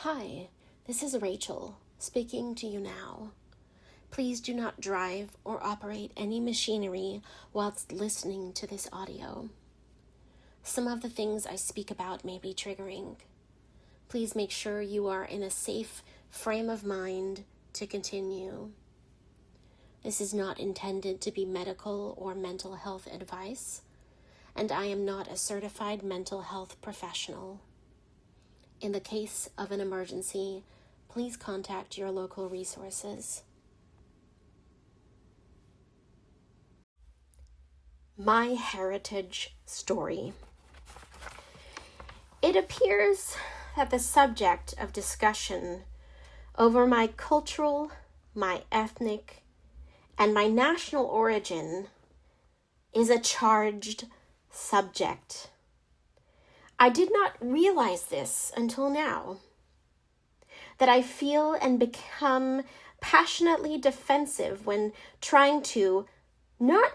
Hi, this is Rachel, speaking to you now. Please do not drive or operate any machinery whilst listening to this audio. Some of the things I speak about may be triggering. Please make sure you are in a safe frame of mind to continue. This is not intended to be medical or mental health advice, and I am not a certified mental health professional. In the case of an emergency, please contact your local resources. My heritage story. It appears that the subject of discussion over my cultural, my ethnic, and my national origin is a charged subject. I did not realize this until now, that I feel and become passionately defensive when trying to not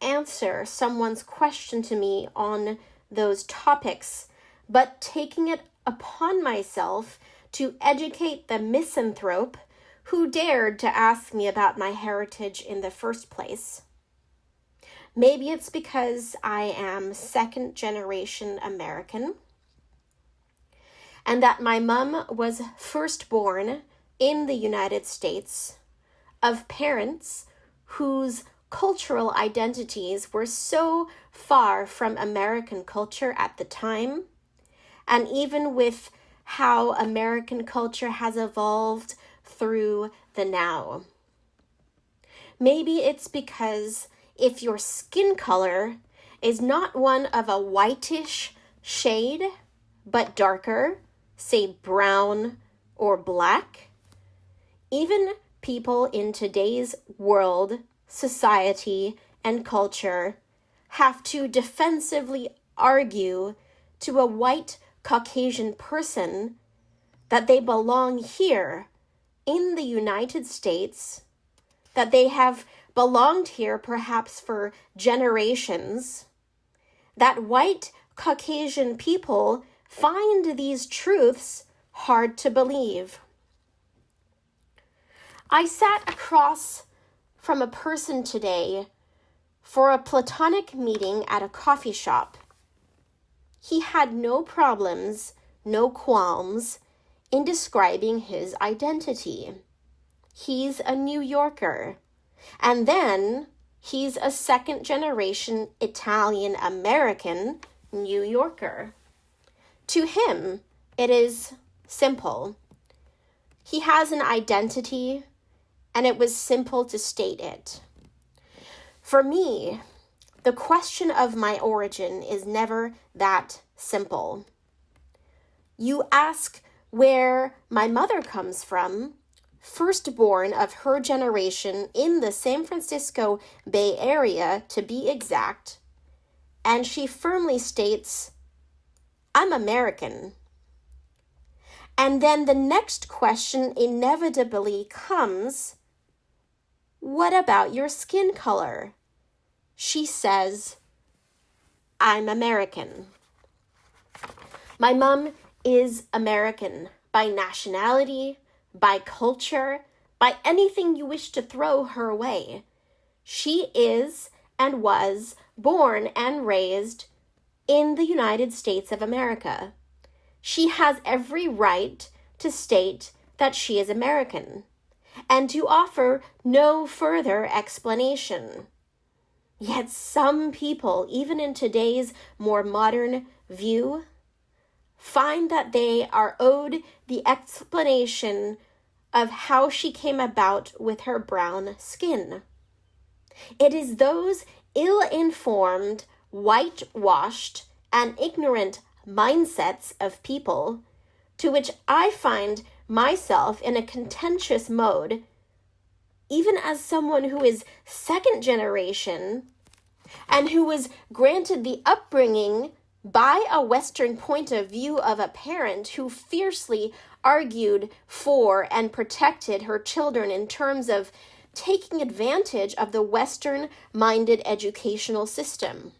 answer someone's question to me on those topics, but taking it upon myself to educate the misanthrope who dared to ask me about my heritage in the first place. Maybe it's because I am second-generation American, and that my mom was first born in the United States of parents whose cultural identities were so far from American culture at the time, and even with how American culture has evolved through the now. Maybe it's because if your skin color is not one of a whitish shade, but darker, say brown or black, even people in today's world, society, and culture have to defensively argue to a white Caucasian person that they belong here in the United States, that they have belonged here perhaps for generations, that white Caucasian people find these truths hard to believe. I sat across from a person today for a platonic meeting at a coffee shop. He had no problems, no qualms in describing his identity. He's a New Yorker. And then he's a second-generation Italian-American New Yorker. To him, it is simple. He has an identity, and it was simple to state it. For me, the question of my origin is never that simple. You ask where my mother comes from, firstborn of her generation in the San Francisco Bay Area, to be exact, and she firmly states, I'm American. And then the next question inevitably comes, what about your skin color? She says, I'm American. My mom is American by nationality, by culture, by anything you wish to throw her way. She is and was born and raised in the United States of America. She has every right to state that she is American and to offer no further explanation. Yet some people, even in today's more modern view, find that they are owed the explanation of how she came about with her brown skin. It is those ill-informed, whitewashed, and ignorant mindsets of people to which I find myself in a contentious mode, even as someone who is second generation and who was granted the upbringing by a Western point of view of a parent who fiercely argued for and protected her children in terms of taking advantage of the Western-minded educational system.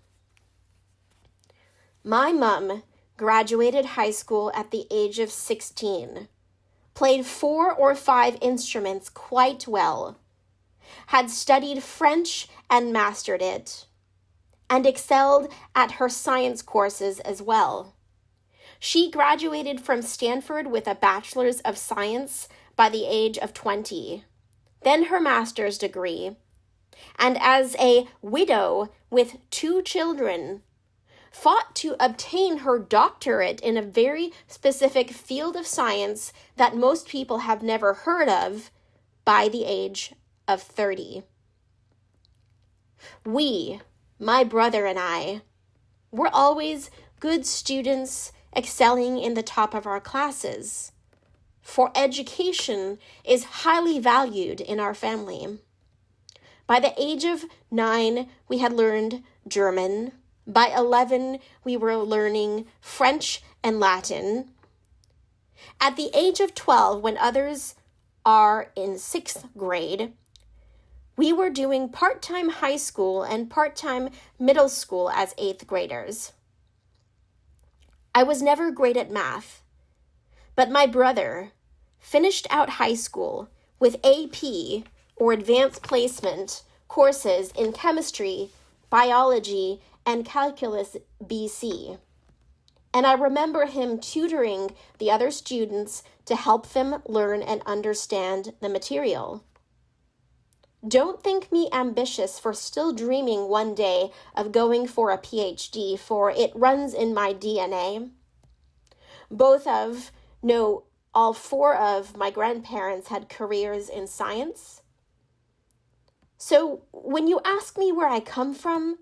My mom graduated high school at the age of 16, played 4 or 5 instruments quite well, had studied French and mastered it, and excelled at her science courses as well. She graduated from Stanford with a bachelor's of science by the age of 20, then her master's degree, and as a widow with 2 children, fought to obtain her doctorate in a very specific field of science that most people have never heard of by the age of 30. We, my brother and I, were always good students excelling in the top of our classes, for education is highly valued in our family. By the age of 9, we had learned German. By 11, we were learning French and Latin. At the age of 12, when others are in 6th grade, we were doing part-time high school and part-time middle school as 8th graders. I was never great at math, but my brother finished out high school with AP, or advanced placement, courses in chemistry, biology, and calculus BC. And I remember him tutoring the other students to help them learn and understand the material. Don't think me ambitious for still dreaming one day of going for a PhD, for it runs in my DNA. All 4 of my grandparents had careers in science. So when you ask me where I come from,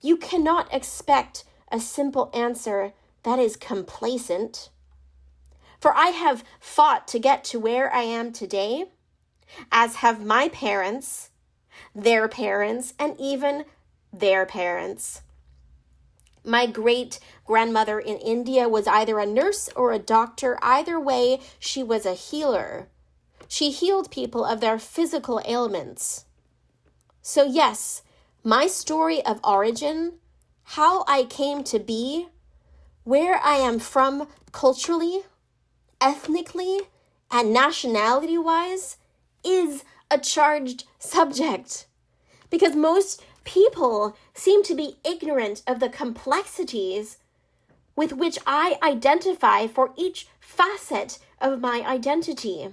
you cannot expect a simple answer that is complacent. For I have fought to get to where I am today, as have my parents, their parents, and even their parents. My great-grandmother in India was either a nurse or a doctor. Either way, she was a healer. She healed people of their physical ailments. So yes, my story of origin, how I came to be, where I am from culturally, ethnically, and nationality-wise, is a charged subject. Because most people seem to be ignorant of the complexities with which I identify for each facet of my identity.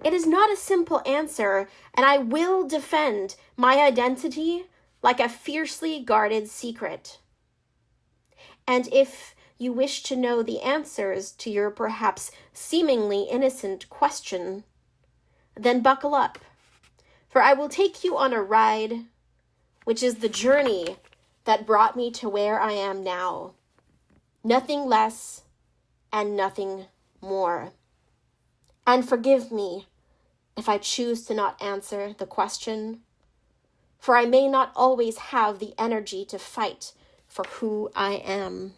It is not a simple answer, and I will defend my identity like a fiercely guarded secret. And if you wish to know the answers to your perhaps seemingly innocent question, then buckle up, for I will take you on a ride, which is the journey that brought me to where I am now. Nothing less and nothing more. And forgive me if I choose to not answer the question, for I may not always have the energy to fight for who I am.